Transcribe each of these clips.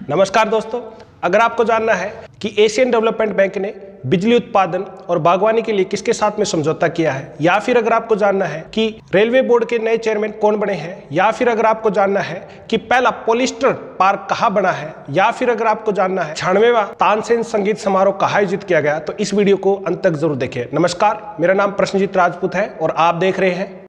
नमस्कार दोस्तों, अगर आपको जानना है कि एशियन डेवलपमेंट बैंक ने बिजली उत्पादन और बागवानी के लिए किसके साथ में समझौता किया है, या फिर अगर आपको जानना है कि रेलवे बोर्ड के नए चेयरमैन कौन बने हैं, या फिर अगर आपको जानना है कि पहला पॉलिस्टर पार्क कहाँ बना है, या फिर अगर आपको जानना है 96वां तानसेन संगीत समारोह कहाँ आयोजित किया गया, तो इस वीडियो को अंत तक जरूर देखें। नमस्कार, मेरा नाम प्रश्नजीत राजपूत है और आप देख रहे हैं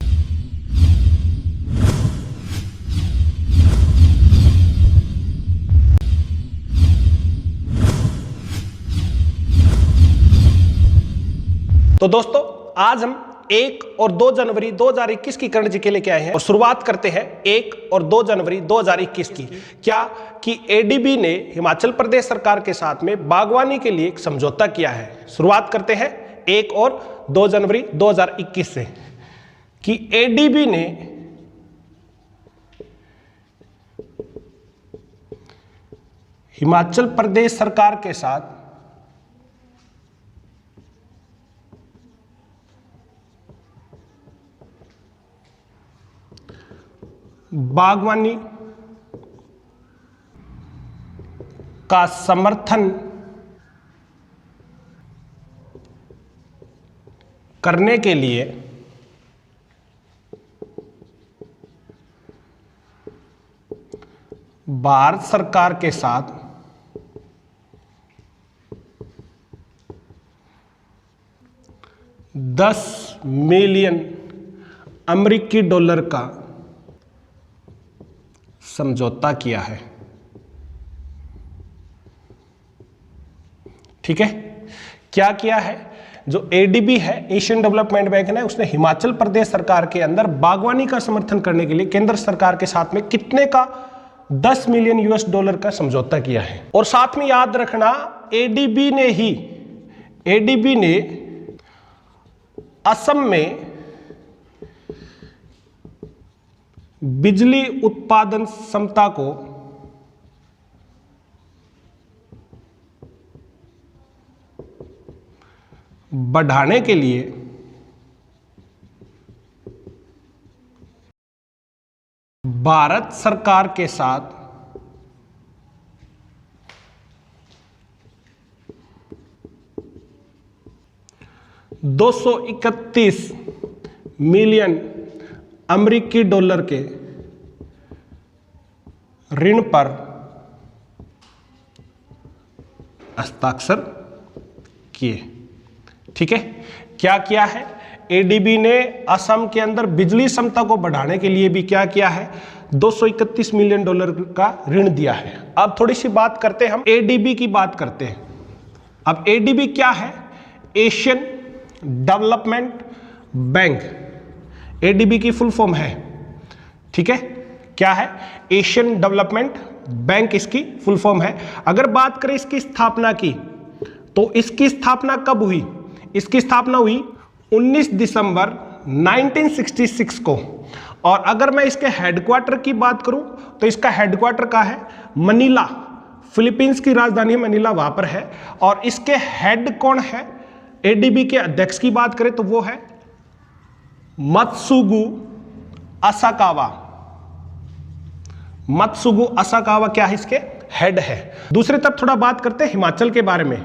तो दोस्तों, आज हम 1 और 2 जनवरी 2021 की करण जी के लेके आए हैं और शुरुआत करते हैं 1 और 2 जनवरी 2021 की। क्या कि एडीबी ने हिमाचल प्रदेश सरकार के साथ में बागवानी के लिए एक समझौता किया है। शुरुआत करते हैं 1 और 2 जनवरी 2021 से कि एडीबी ने हिमाचल प्रदेश सरकार के साथ बागवानी का समर्थन करने के लिए भारत सरकार के साथ $10 मिलियन अमेरिकी डॉलर का समझौता किया है। ठीक है, क्या किया है? जो एडीबी है, एशियन डेवलपमेंट बैंक ने, उसने हिमाचल प्रदेश सरकार के अंदर बागवानी का समर्थन करने के लिए केंद्र सरकार के साथ में कितने का $10 मिलियन US का समझौता किया है। और साथ में याद रखना, एडीबी ने असम में बिजली उत्पादन क्षमता को बढ़ाने के लिए भारत सरकार के साथ $231 मिलियन अमेरिकी डॉलर के ऋण पर हस्ताक्षर किए। ठीक है, क्या किया है? एडीबी ने असम के अंदर बिजली क्षमता को बढ़ाने के लिए भी क्या किया है? $231 मिलियन का ऋण दिया है। अब थोड़ी सी बात करते हैं, हम एडीबी की बात करते हैं। अब एडीबी क्या है? Asian development bank. एडीबी की फुल फॉर्म है। ठीक है, क्या है? एशियन डेवलपमेंट बैंक इसकी फुल फॉर्म है। अगर बात करें इसकी स्थापना की, तो इसकी स्थापना कब हुई? इसकी स्थापना हुई 19 दिसंबर 1966 को। और अगर मैं इसके हेडक्वार्टर की बात करूं, तो इसका हेडक्वार्टर कहाँ है? मनीला, फिलीपींस की राजधानी मनीला, वहां पर है। और इसके हेड कौन है? एडीबी के अध्यक्ष की बात करें तो वो है मत्सुगु असाकावा। मत्सुगु असाकावा क्या है? इसके हेड है। दूसरी तरफ थोड़ा बात करते हैं हिमाचल के बारे में।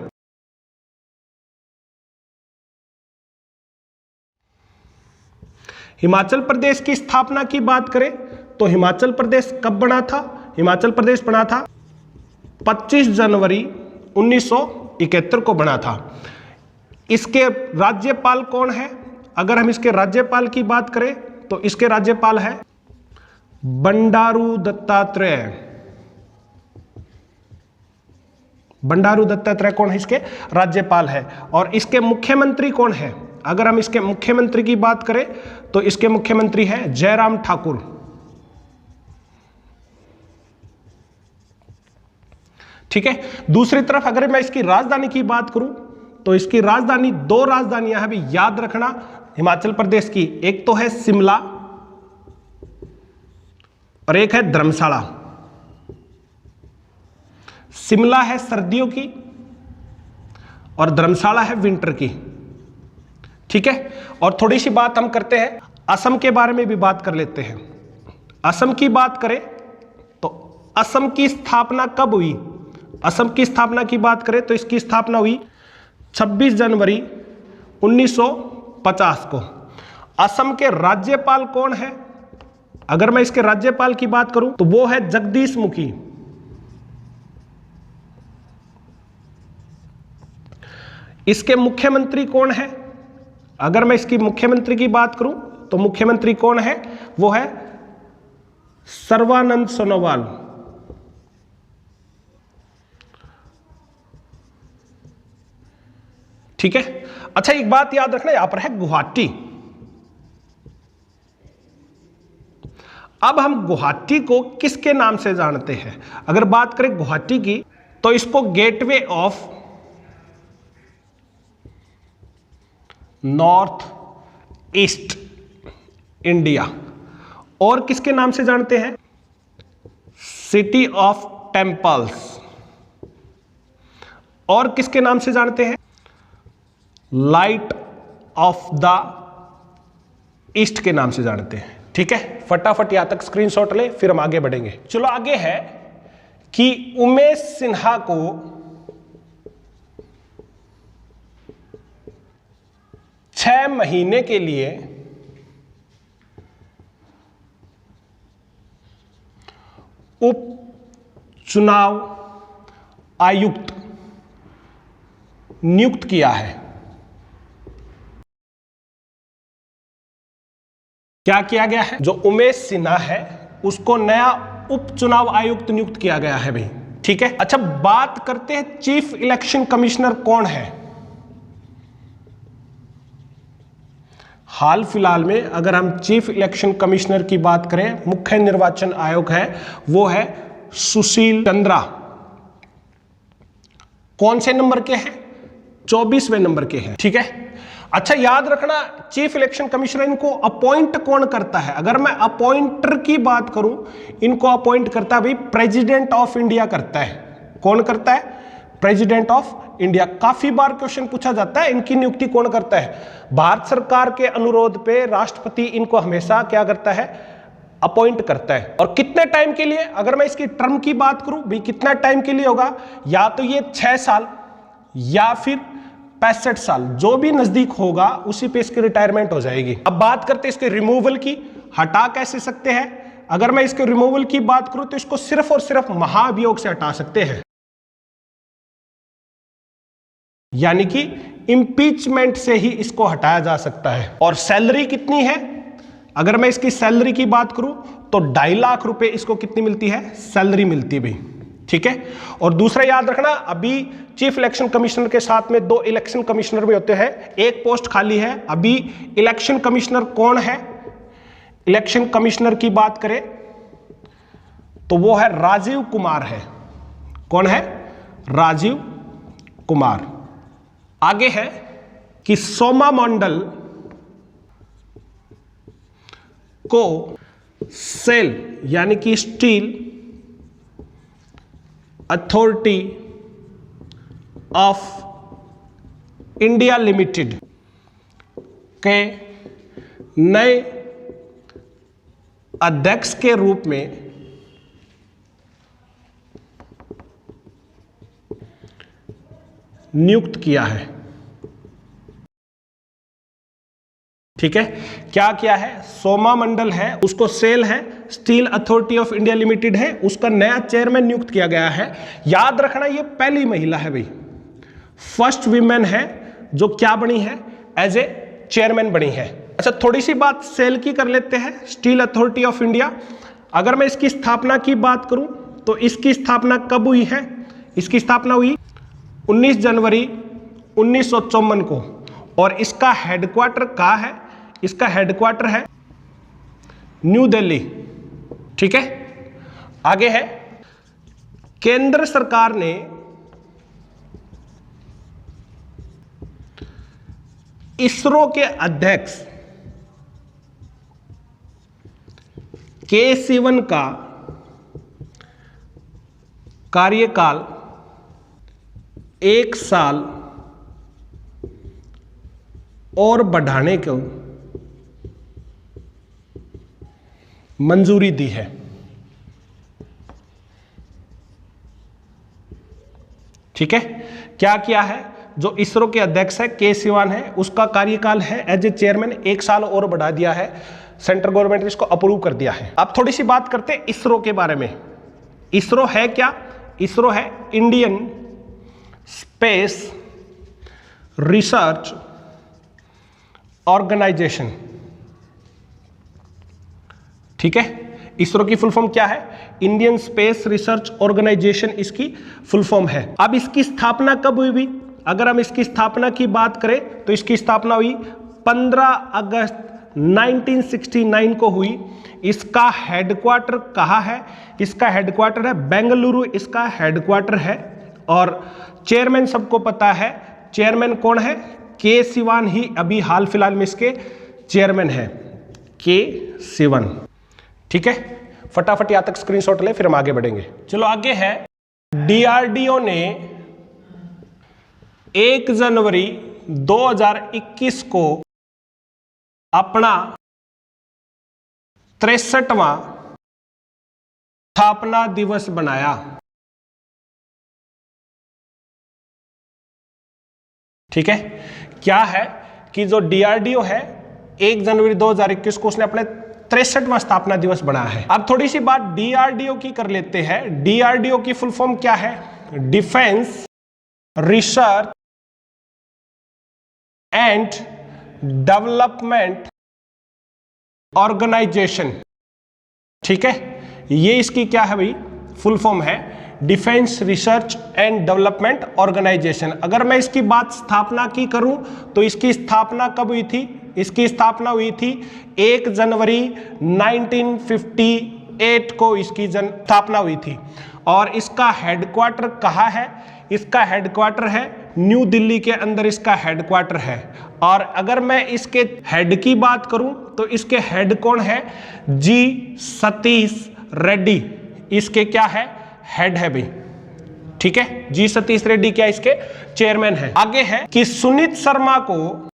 हिमाचल प्रदेश की स्थापना की बात करें तो हिमाचल प्रदेश कब बना था? हिमाचल प्रदेश बना था 25 जनवरी 1971 को बना था। इसके राज्यपाल कौन है? अगर हम इसके राज्यपाल की बात करें तो इसके राज्यपाल है बंडारू दत्तात्रेय। बंडारू दत्तात्रेय कौन है? इसके राज्यपाल है। और इसके मुख्यमंत्री कौन है? अगर हम इसके मुख्यमंत्री की बात करें तो इसके मुख्यमंत्री है जयराम ठाकुर। ठीक है, दूसरी तरफ अगर मैं इसकी राजधानी की बात करूं तो इसकी राजधानी, 2 राजधानियां हैं, भी याद रखना हिमाचल प्रदेश की। एक तो है शिमला और एक है धर्मशाला। शिमला है सर्दियों की और धर्मशाला है विंटर की। ठीक है, और थोड़ी सी बात हम करते हैं असम के बारे में भी बात कर लेते हैं। असम की बात करें तो असम की स्थापना कब हुई? असम की स्थापना की बात करें तो इसकी स्थापना हुई 26 जनवरी 1950 को। असम के राज्यपाल कौन है? अगर मैं इसके राज्यपाल की बात करूं तो वो है जगदीश मुखी। इसके मुख्यमंत्री कौन है? अगर मैं इसकी मुख्यमंत्री की बात करूं तो मुख्यमंत्री कौन है? वो है सर्बानंद सोनोवाल। ठीक है। अच्छा, एक बात याद रखना, यहां पर है गुवाहाटी। अब हम गुवाहाटी को किसके नाम से जानते हैं? अगर बात करें गुवाहाटी की तो इसको gateway of north east India, और किसके नाम से जानते हैं? City of temples. और किसके नाम से जानते हैं? लाइट ऑफ द ईस्ट के नाम से जानते हैं। ठीक है, फटाफट यहां तक स्क्रीनशॉट ले, फिर हम आगे बढ़ेंगे। चलो आगे है कि उमेश सिन्हा को छह महीने के लिए उप चुनाव आयुक्त नियुक्त किया है। क्या किया गया है? जो उमेश सिन्हा है उसको नया उप चुनाव आयुक्त नियुक्त किया गया है भाई। ठीक है। अच्छा, बात करते हैं चीफ इलेक्शन कमिश्नर कौन है। हाल फिलहाल में अगर हम चीफ इलेक्शन कमिश्नर की बात करें, मुख्य निर्वाचन आयोग है, वो है सुशील चंद्रा। कौन से नंबर के हैं? 24वें नंबर के हैं। ठीक है। अच्छा, याद रखना, चीफ इलेक्शन कमिश्नर इनको अपॉइंट कौन करता है? अगर मैं अपॉइंटर की बात करूं, इनको अपॉइंट करता है भाई प्रेसिडेंट ऑफ इंडिया करता है। कौन करता है? President of India. काफी बार क्वेश्चन पूछा जाता है, इनकी नियुक्ति कौन करता है? भारत सरकार के अनुरोध पे राष्ट्रपति इनको हमेशा क्या करता है? अपॉइंट करता है। और कितने टाइम के लिए? अगर मैं इसकी टर्म की बात करूं भाई, कितना टाइम के लिए होगा? या तो ये 6 साल या फिर 65 साल, जो भी नजदीक होगा उसी पे इसकी रिटायरमेंट हो जाएगी। अब बात करते हैं इसके रिमूवल की। हटा कैसे सकते हैं? अगर मैं इसके रिमूवल की बात करूं तो इसको सिर्फ और सिर्फ महाभियोग से हटा सकते हैं, यानी कि इंपीचमेंट से ही इसको हटाया जा सकता है। और सैलरी कितनी है? अगर मैं इसकी सैलरी की बात करूं तो 2.5 लाख रुपए इसको कितनी मिलती है? सैलरी मिलती है भाई। ठीक है। और दूसरा याद रखना, अभी चीफ इलेक्शन कमिश्नर के साथ में 2 इलेक्शन कमिश्नर भी होते हैं, एक पोस्ट खाली है। अभी इलेक्शन कमिश्नर कौन है? इलेक्शन कमिश्नर की बात करें तो वो है राजीव कुमार है। कौन है? राजीव कुमार। आगे है कि सोमा मंडल को सेल यानी कि steel authority of India limited के नए अध्यक्ष के रूप में नियुक्त किया है। ठीक है। क्या किया है? सोमा मंडल है, उसको सेल है, steel authority of India limited है, उसका नया चेयरमैन नियुक्त किया गया है। याद रखना, ये पहली महिला है भाई, फर्स्ट वीमेन है जो क्या बनी है? एज ए चेयरमैन बनी है। अच्छा, थोड़ी सी बात सेल की कर लेते हैं। स्टील अथॉरिटी ऑफ इंडिया, अगर मैं इसकी स्थापना की बात करूं तो इसकी स्थापना कब हुई है? इसकी स्थापना हुई 19 जनवरी 1954 को। और इसका हेडक्वार्टर कहाँ है? इसका हेडक्वार्टर है न्यू दिल्ली। ठीक है। आगे है, केंद्र सरकार ने इसरो के अध्यक्ष के सिवन का कार्यकाल 1 साल और बढ़ाने को मंजूरी दी है। ठीक है। क्या किया है, जो इसरो के अध्यक्ष है के सिवान है, उसका कार्यकाल है एज ए चेयरमैन 1 साल और बढ़ा दिया है, सेंट्रल गवर्नमेंट ने इसको अप्रूव कर दिया है। अब थोड़ी सी बात करते हैं इसरो के बारे में। इसरो है क्या, इसरो है इंडियन स्पेस रिसर्च ऑर्गेनाइजेशन। ठीक है, इसरो की फुल फॉर्म क्या है, इंडियन स्पेस रिसर्च ऑर्गेनाइजेशन इसकी फुल फॉर्म है। अब इसकी स्थापना कब हुई, अगर हम इसकी स्थापना की बात करें तो इसकी स्थापना हुई 15 अगस्त 1969 को हुई। इसका हेडक्वार्टर कहाँ है, इसका हेडक्वार्टर है बेंगलुरु, इसका हेडक्वार्टर है। और चेयरमैन सबको पता है, चेयरमैन कौन है, के सिवान ही अभी हाल फिलहाल में इसके चेयरमैन है, के सिवान। ठीक है, फटाफट यहां तक स्क्रीनशॉट ले, फिर हम आगे बढ़ेंगे। चलो आगे है, डीआरडीओ ने 1 जनवरी 2021 को अपना 63वां स्थापना दिवस बनाया। ठीक है, क्या है कि जो डीआरडीओ है 1 जनवरी 2021 को उसने अपने 63वां स्थापना दिवस बनाया है। अब थोड़ी सी बात डीआरडीओ की कर लेते हैं। डीआरडीओ की फुल फॉर्म क्या है, defence research and development organisation. ठीक है, ये इसकी क्या है भाई, फुल फॉर्म है defence research and development organisation. अगर मैं इसकी बात स्थापना की करूं तो इसकी स्थापना कब हुई थी, इसकी स्थापना हुई थी 1 जनवरी 1958 को इसकी स्थापना हुई थी। और इसका हेडक्वार्टर कहाँ है, इसका हेडक्वार्टर है न्यू दिल्ली के अंदर, इसका हेडक्वार्टर है। और अगर मैं इसके हेड की बात करूं तो इसके हेड कौन है, जी सतीश रेड्डी इसके क्या है, हेड है भाई। ठीक है, जी सतीश रेड्डी क्या इसके चेयरमैन है। आगे है कि सुनीत शर्मा को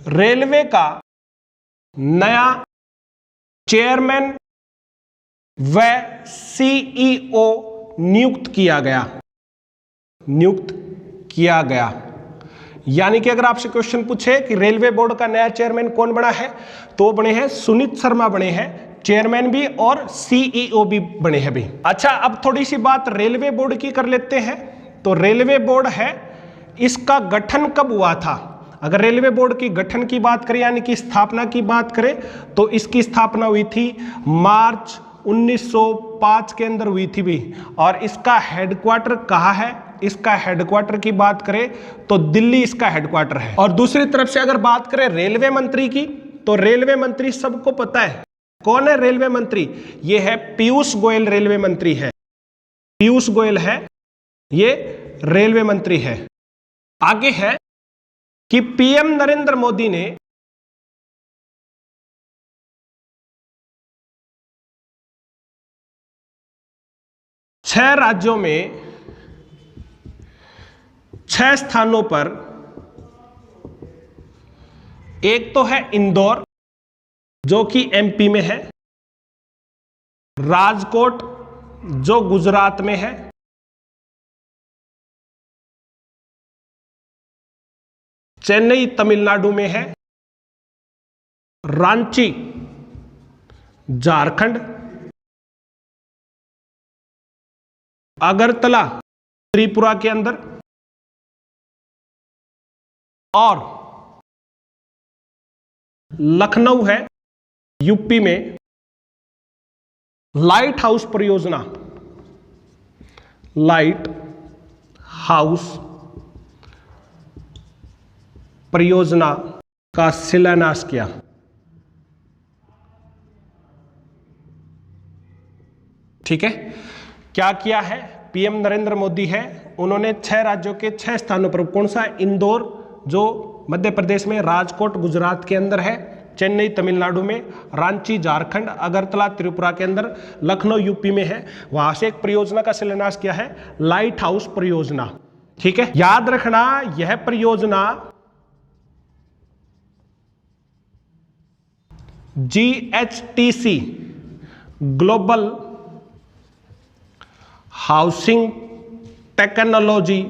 रेलवे का नया चेयरमैन व सीईओ नियुक्त किया गया। यानी कि अगर आपसे क्वेश्चन पूछे कि रेलवे बोर्ड का नया चेयरमैन कौन बना है, तो बने हैं सुनीत शर्मा बने हैं, चेयरमैन भी और सीईओ भी बने हैं भी। अच्छा, अब थोड़ी सी बात रेलवे बोर्ड की कर लेते हैं। तो रेलवे बोर्ड है, इसका गठन कब हुआ था, अगर रेलवे बोर्ड की गठन की बात करें यानी कि स्थापना की बात करें तो इसकी स्थापना हुई थी मार्च 1905 के अंदर हुई थी भी। और इसका हेडक्वार्टर कहाँ है, इसका हेडक्वार्टर की बात करें तो दिल्ली इसका हेडक्वार्टर है। और दूसरी तरफ से अगर बात करें रेलवे मंत्री की, तो रेलवे मंत्री सबको पता है कौन है रेलवे मंत्री, ये है पीयूष गोयल रेलवे मंत्री है, पीयूष गोयल है ये रेलवे मंत्री है। आगे है कि पीएम नरेंद्र मोदी ने छह राज्यों में 6 स्थानों पर, एक तो है इंदौर जो कि एमपी में है, राजकोट जो गुजरात में है, चेन्नई तमिलनाडु में है, रांची झारखंड, अगरतला त्रिपुरा के अंदर और लखनऊ है यूपी में। लाइट हाउस परियोजना, लाइट हाउस परियोजना का शिलान्यास किया। ठीक है, क्या किया है, पीएम नरेंद्र मोदी है, उन्होंने 6 राज्यों के 6 स्थानों पर, कौन सा, इंदौर जो मध्य प्रदेश में, राजकोट गुजरात के अंदर है, चेन्नई तमिलनाडु में, रांची झारखंड, अगरतला त्रिपुरा के अंदर, लखनऊ यूपी में है, वहां से एक परियोजना का शिलान्यास किया है, लाइट हाउस परियोजना। ठीक है, याद रखना यह परियोजना GHTC global housing technology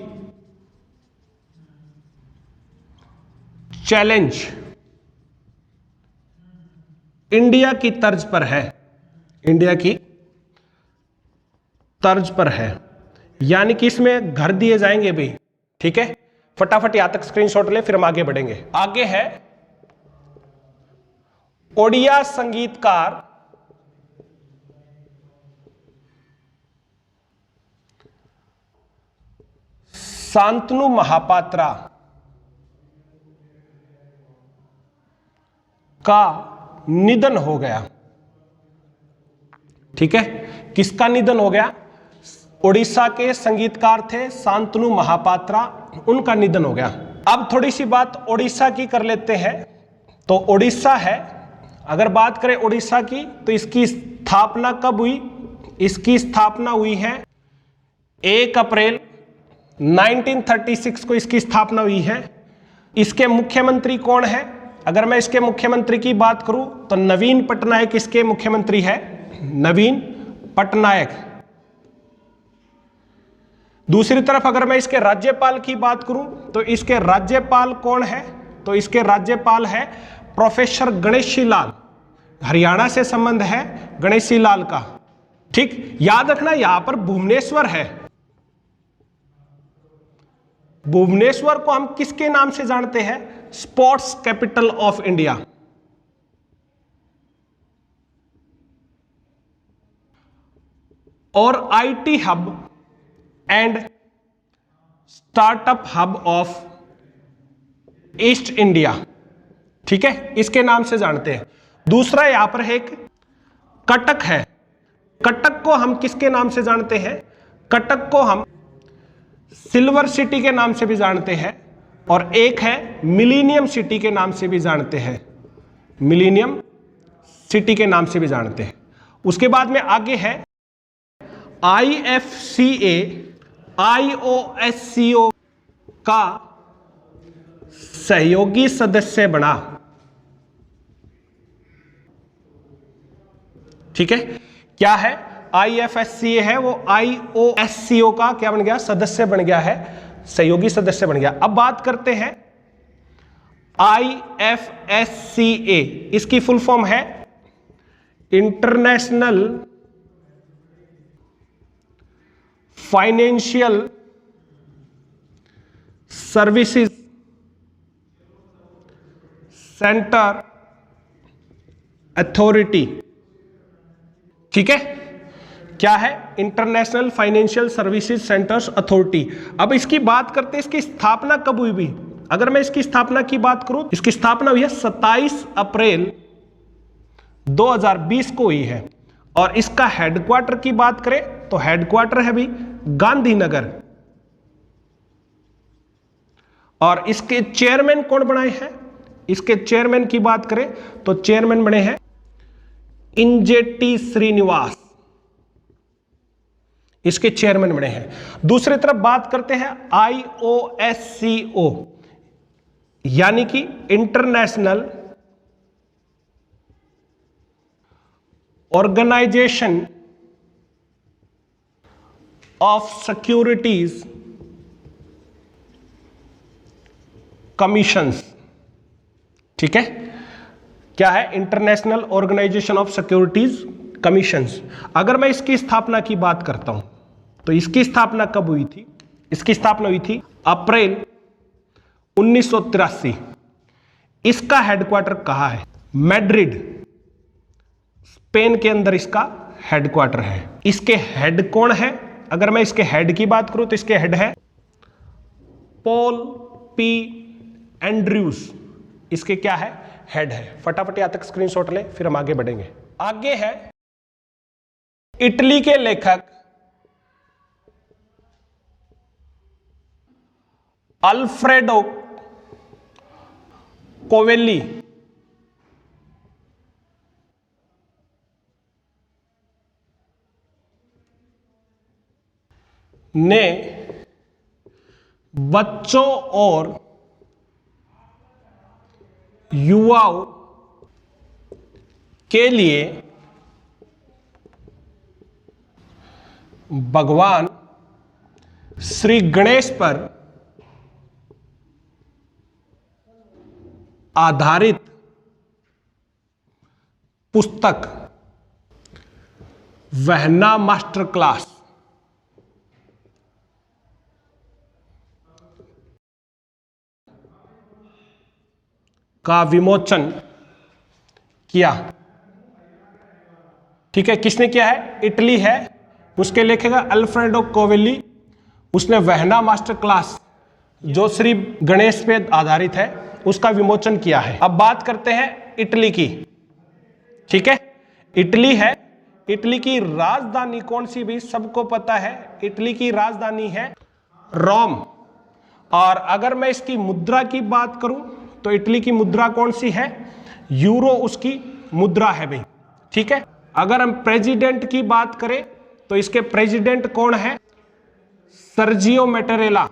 challenge India की तर्ज पर है, इंडिया की तर्ज पर है, यानी कि इसमें घर दिए जाएंगे भी। ठीक है, फटाफट यहां तक स्क्रीनशॉट ले, फिर हम आगे बढ़ेंगे। आगे है ओडिया संगीतकार शांतनु महापात्रा का निधन हो गया। ठीक है, किसका निधन हो गया? ओडिशा के संगीतकार थे शांतनु महापात्रा, उनका निधन हो गया। अब थोड़ी सी बात ओडिशा की कर लेते हैं। तो ओडिशा है, अगर बात करें ओडिशा की, तो इसकी स्थापना कब हुई? इसकी स्थापना हुई है 1 अप्रैल 1936 को इसकी स्थापना हुई है। इसके मुख्यमंत्री कौन है? अगर मैं इसके मुख्यमंत्री की बात करूं तो नवीन पटनायक इसके मुख्यमंत्री है, नवीन पटनायक। दूसरी तरफ अगर मैं इसके राज्यपाल की बात करूं तो इसके राज्यपाल कौन है? तो इसके राज्यपाल है प्रोफेसर गणेशी लाल, हरियाणा से संबंध है गणेशी लाल का। ठीक, याद रखना यहां पर भुवनेश्वर है। भुवनेश्वर को हम किसके नाम से जानते हैं? Sports capital of India. और IT hub and startup hub of east India. ठीक है, इसके नाम से जानते हैं। दूसरा यहां पर है एक कटक है। कटक को हम किसके नाम से जानते हैं? कटक को हम सिल्वर सिटी के नाम से भी जानते हैं, और एक है मिलीनियम सिटी के नाम से भी जानते हैं, मिलीनियम सिटी के नाम से भी जानते हैं। उसके बाद में आगे है IFCA IOSCO का सहयोगी सदस्य बना। ठीक है, क्या है? IFSCA है, वो IOSCO का क्या बन गया? सदस्य बन गया है, सहयोगी सदस्य बन गया। अब बात करते हैं IFSCA, इसकी फुल फॉर्म है international financial services centre authority. ठीक है, क्या है? International financial services centres authority. अब इसकी बात करते हैं, इसकी स्थापना कब हुई भी? अगर मैं इसकी स्थापना की बात करूं, इसकी स्थापना हुई है 27 अप्रैल 2020 को हुई है। और इसका हेडक्वार्टर की बात करें तो हेडक्वार्टर है भी गांधीनगर। और इसके चेयरमैन कौन बनाए हैं? इसके चेयरमैन की बात करें तो चेयरमैन बने हैं इंजेटी श्रीनिवास, इसके चेयरमैन बने हैं। दूसरी तरफ बात करते हैं IOSCO, यानी कि international organisation of securities commissions. ठीक है, क्या है? International organisation of securities commissions. अगर मैं इसकी स्थापना की बात करता हूं तो इसकी स्थापना कब हुई थी? इसकी स्थापना हुई थी अप्रैल 1983। इसका हेडक्वार्टर कहां है? मैड्रिड, स्पेन के अंदर इसका हेडक्वार्टर है। इसके हेड कौन है? अगर मैं इसके हेड की बात करूं तो इसके हेड है पॉल पी एंड्रयूस, इसके क्या है? हेड है। फटाफट यहां तक स्क्रीनशॉट ले, फिर हम आगे बढ़ेंगे। आगे है इटली के लेखक अल्फ्रेडो कोवेली ने बच्चों और युवाओं के लिए भगवान श्री गणेश पर आधारित पुस्तक वहना मास्टर क्लास का विमोचन किया। ठीक है, किसने किया है? इटली है, उसके लेखक अल्फ्रेडो कोवेली। उसने वहना मास्टर क्लास जो श्री गणेश पे आधारित है उसका विमोचन किया है। अब बात करते हैं इटली की। ठीक है, इटली है, इटली की राजधानी कौन सी भी सबको पता है, इटली की राजधानी है रोम। और अगर मैं इसकी मुद्रा की बात करूं तो इटली की मुद्रा कौन सी है? यूरो उसकी मुद्रा है भाई। ठीक है, अगर हम प्रेसिडेंट की बात करें तो इसके प्रेसिडेंट कौन है? सर्जियो मैटेरेला।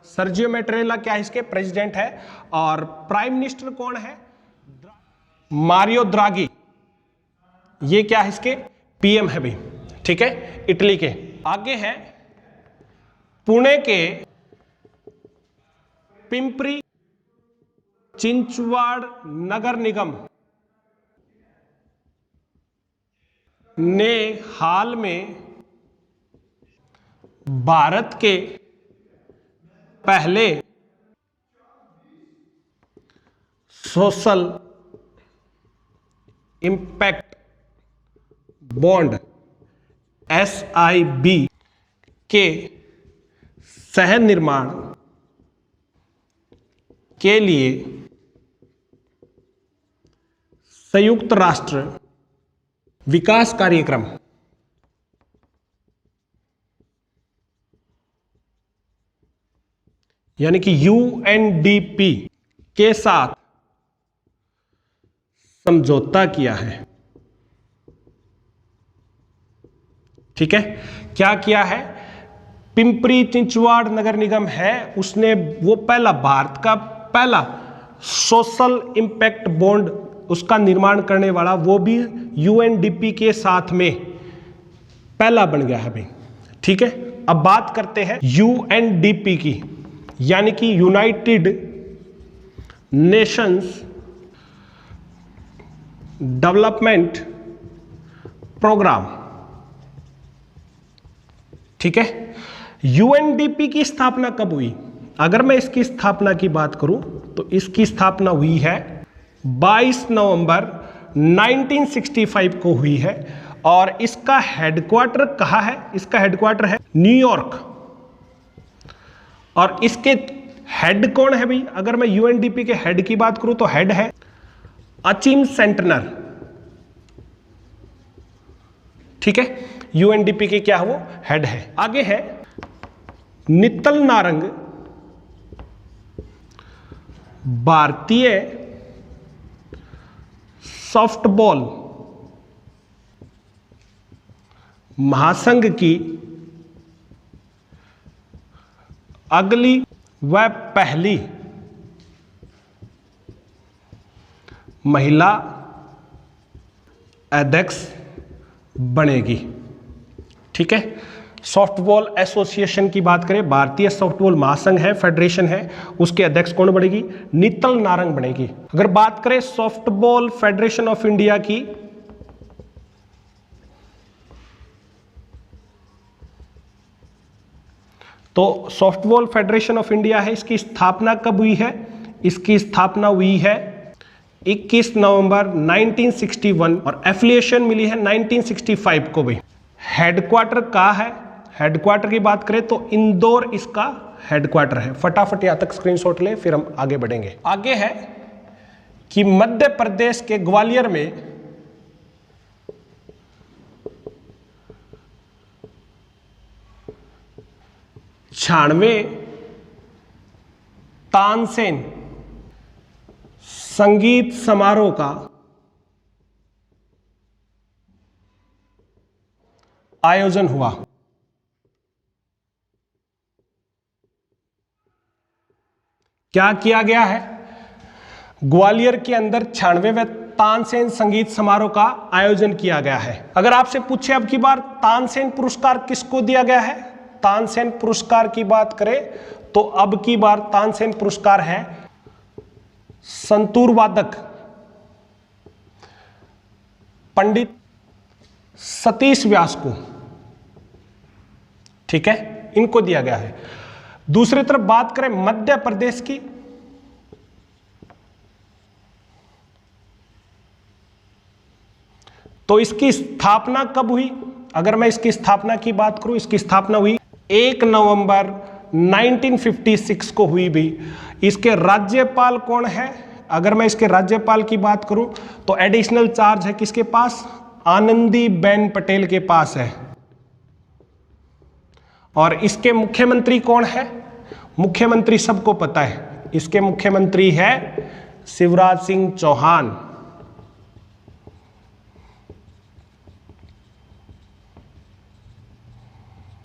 सर्जियो मैटेरेला क्या है? इसके प्रेसिडेंट है। और प्राइम मिनिस्टर कौन है? मारियो द्रागी। ये क्या है? इसके पीएम है भाई। ठीक है, इटली के। आगे है पुणे के पिंपरी चिंचवाड़ नगर निगम ने हाल में भारत के पहले सोशल इंपैक्ट बॉन्ड SIB के सह निर्माण के लिए संयुक्त राष्ट्र विकास कार्यक्रम यानी कि UNDP के साथ समझौता किया है। ठीक है, क्या किया है? पिंपरी चिंचवाड़ नगर निगम है, उसने वो पहला भारत का पहला सोशल इंपैक्ट बॉन्ड उसका निर्माण करने वाला, वो भी UNDP के साथ में पहला बन गया है भाई। ठीक है, अब बात करते हैं UNDP की, यानी कि यूनाइटेड नेशंस डेवलपमेंट प्रोग्राम। ठीक है, UNDP की स्थापना कब हुई? अगर मैं इसकी स्थापना की बात करूं तो इसकी स्थापना हुई है 22 नवंबर 1965 को हुई है। और इसका हेडक्वार्टर कहाँ है? इसका हेडक्वार्टर है न्यूयॉर्क। और इसके हेड कौन है भाई? अगर मैं UNDP के हेड की बात करूं तो हेड है अचिम सेंटनर। ठीक है, UNDP के क्या है? वो हेड है। आगे है नित्तल नारंग भारतीय सॉफ्टबॉल महासंघ की अगली व पहली महिला अध्यक्ष बनेगी। ठीक है, सॉफ्टबॉल एसोसिएशन की बात करें, भारतीय सॉफ्टबॉल महासंघ है, फेडरेशन है, उसके अध्यक्ष कौन बनेगी? नित्तल नारंग बनेगी। अगर बात करें सॉफ्टबॉल फेडरेशन ऑफ इंडिया की, तो सॉफ्टबॉल फेडरेशन ऑफ इंडिया है, इसकी स्थापना कब हुई है? इसकी स्थापना हुई है 21 नवंबर 1961 और एफिलिएशन मिली है 1965 को भी। हेडक्वार्टर कहाँ है? हेडक्वार्टर की बात करें तो इंदौर इसका हेडक्वार्टर है। फटाफट यहां तक स्क्रीनशॉट लें, फिर हम आगे बढ़ेंगे। आगे है कि मध्य प्रदेश के ग्वालियर में वे तानसेन संगीत समारोह का आयोजन हुआ। क्या किया गया है? ग्वालियर के अंदर 96वें तानसेन संगीत समारोह का आयोजन किया गया है। अगर आपसे पूछे अब की बार तानसेन पुरस्कार किसको दिया गया है, तानसेन पुरस्कार की बात करें तो अब की बार तानसेन पुरस्कार है संतूर वादक पंडित सतीश व्यास को, ठीक है, इनको दिया गया है। दूसरी तरफ बात करें मध्य प्रदेश की, तो इसकी स्थापना कब हुई? अगर मैं इसकी स्थापना की बात करूं, इसकी स्थापना हुई 1 नवंबर 1956 को हुई भी। इसके राज्यपाल कौन है? अगर मैं इसके राज्यपाल की बात करूं तो एडिशनल चार्ज है किसके पास? आनंदीबेन पटेल के पास है। और इसके मुख्यमंत्री कौन है? मुख्यमंत्री सबको पता है, इसके मुख्यमंत्री है शिवराज सिंह चौहान।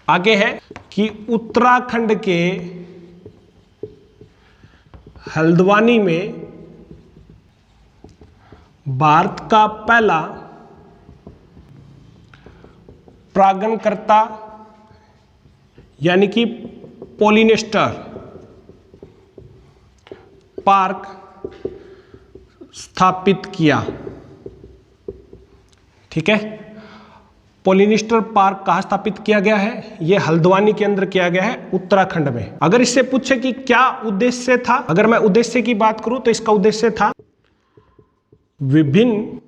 आगे है कि उत्तराखंड के हल्द्वानी में भारत का पहला परागणकर्ता यानी कि पॉलिनेस्टर पार्क स्थापित किया, ठीक है। पॉलिनेस्टर पार्क कहाँ स्थापित किया गया है? यह हल्द्वानी के अंदर किया गया है, उत्तराखंड में। अगर इससे पूछे कि क्या उद्देश्य था, अगर मैं उद्देश्य की बात करूं तो इसका उद्देश्य था विभिन्न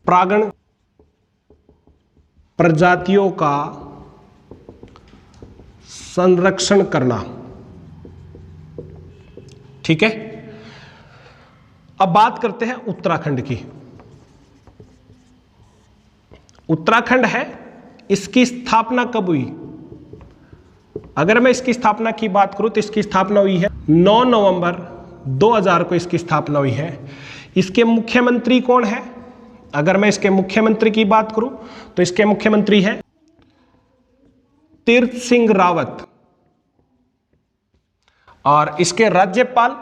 परागण प्रजातियों का संरक्षण करना, ठीक है। अब बात करते हैं उत्तराखंड की। उत्तराखंड है, इसकी स्थापना कब हुई? अगर मैं इसकी स्थापना की बात करूं तो इसकी स्थापना हुई है 9 नवंबर 2000 को इसकी स्थापना हुई है। इसके मुख्यमंत्री कौन है? अगर मैं इसके मुख्यमंत्री की बात करूं तो इसके मुख्यमंत्री है तीर्थ सिंह रावत। और इसके राज्यपाल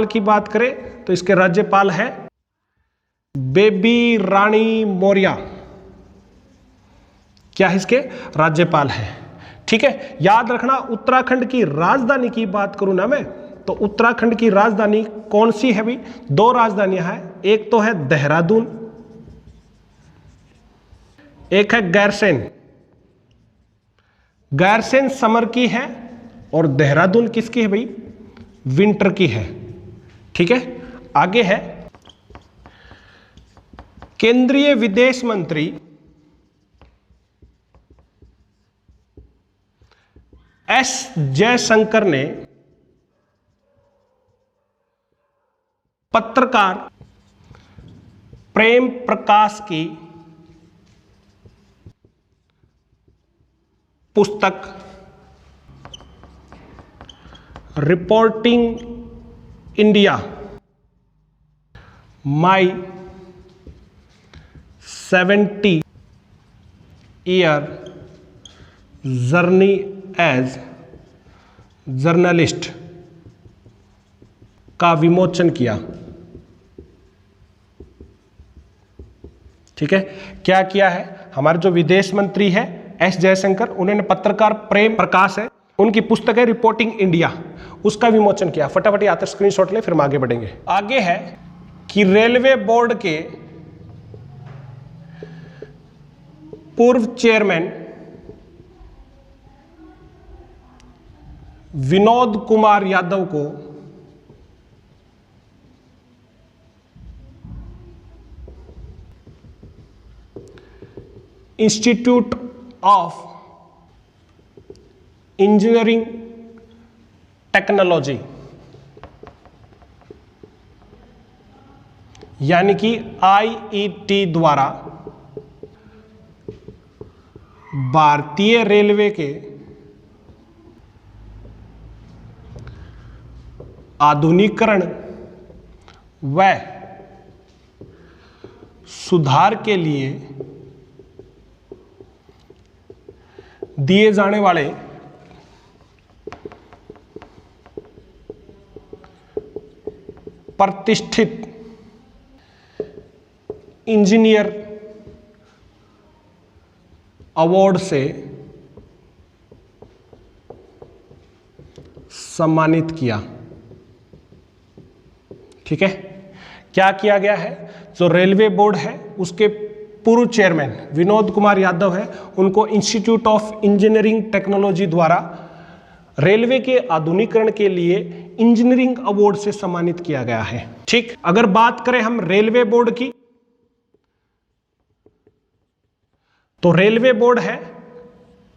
की बात करें तो इसके राज्यपाल है बेबी रानी मौर्य। क्या इसके राज्यपाल है, ठीक है। याद रखना, उत्तराखंड की राजधानी की बात करूं ना मैं, तो उत्तराखंड की राजधानी कौन सी है? भी 2 राजधानियां हैं, एक तो है देहरादून, एक है गैरसैंण। गैरसैंण समर की है और देहरादून किसकी है भाई? विंटर की है, ठीक है। आगे है केंद्रीय विदेश मंत्री एस जयशंकर ने पत्रकार प्रेम प्रकाश की पुस्तक reporting India my 70-year journey as journalist का विमोचन किया, ठीक है। क्या किया है? हमारे जो विदेश मंत्री है एस जयशंकर, उन्होंने पत्रकार प्रेम प्रकाश है, उनकी पुस्तक है रिपोर्टिंग इंडिया, उसका विमोचन किया। फटाफट यहाँ तक स्क्रीनशॉट ले, फिर हम आगे बढ़ेंगे। आगे है कि रेलवे बोर्ड के पूर्व चेयरमैन विनोद कुमार यादव को इंस्टीट्यूट ऑफ इंजीनियरिंग टेक्नोलॉजी यानी कि आईईटी द्वारा भारतीय रेलवे के आधुनिकीकरण व सुधार के लिए दिए जाने वाले प्रतिष्ठित इंजीनियर अवार्ड से सम्मानित किया। ठीक है, क्या किया गया है? जो रेलवे बोर्ड है उसके पूर्व चेयरमैन विनोद कुमार यादव है, उनको इंस्टीट्यूट ऑफ इंजीनियरिंग टेक्नोलॉजी द्वारा रेलवे के आधुनिकीकरण के लिए इंजीनियरिंग अवार्ड से सम्मानित किया गया है। ठीक, अगर बात करें हम रेलवे बोर्ड की, तो रेलवे बोर्ड है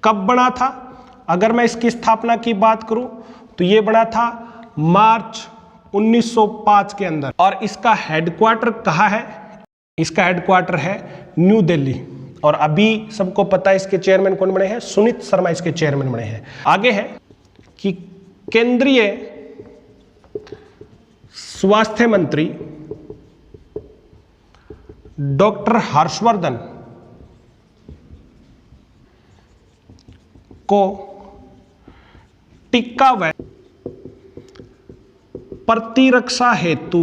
कब बना था? अगर मैं इसकी स्थापना की बात करूं तो यह बना था मार्च 1905 के अंदर। और इसका हेडक्वार्टर कहाँ है? इसका हेडक्वार्टर है न्यू दिल्ली। और अभी सबको पता है इसके चेयरमैन कौन बने हैं? सुनीत शर्मा इसके चेयरमैन बने हैं। आगे है कि केंद्रीय स्वास्थ्य मंत्री डॉक्टर हर्षवर्धन को टीका व प्रतिरक्षा हेतु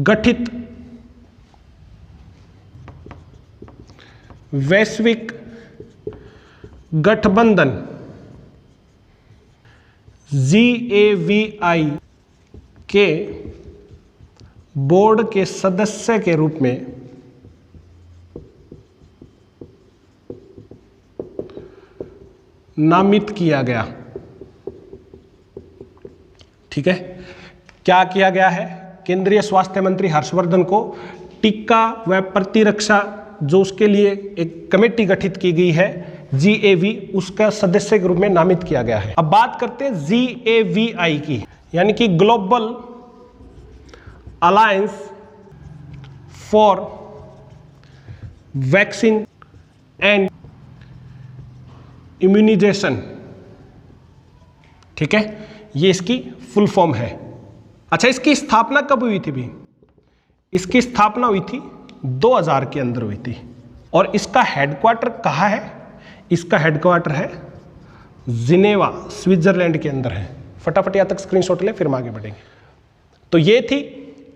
गठित वैश्विक गठबंधन GAVI के बोर्ड के सदस्य के रूप में नामित किया गया। ठीक है, क्या किया गया है? केंद्रीय स्वास्थ्य मंत्री हर्षवर्धन को टीका व प्रतिरक्षा, जो उसके लिए एक कमेटी गठित की गई है GAVI, उसका सदस्य के रूप में नामित किया गया है। अब बात करते हैं GAVI की, यानी कि global alliance for vaccine and immunisation. ठीक है, ये इसकी फुल फॉर्म है। अच्छा, इसकी स्थापना कब हुई थी भी? इसकी स्थापना हुई थी 2000 के अंदर हुई थी। और इसका हेडक्वार्टर कहाँ है? इसका हेडक्वार्टर है जिनेवा, स्विट्जरलैंड के अंदर है। फटाफट यहाँ तक स्क्रीनशॉट ले, फिर हम आगे बढ़ेंगे। तो ये थी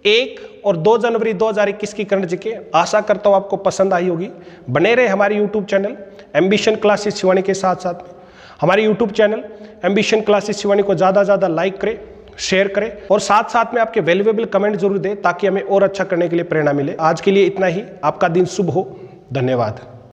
1 और 2 जनवरी 2021 की करंट जीके। आशा करता हूँ आपको पसंद आई होगी। बने रहे हमारे YouTube channel ambition classes Shivani के साथ साथ में। हमारे YouTube channel ambition classes Shivani को ज़्यादा से ज़्यादा लाइक करें, शेयर करें और साथ साथ में आपके वैल्यूएबल कमेंट जरूर दें, ताकि हमें और अच्छा करने के लिए प्रेरणा मिले। आज के लिए इतना ही। आपका दिन शुभ हो। धन्यवाद।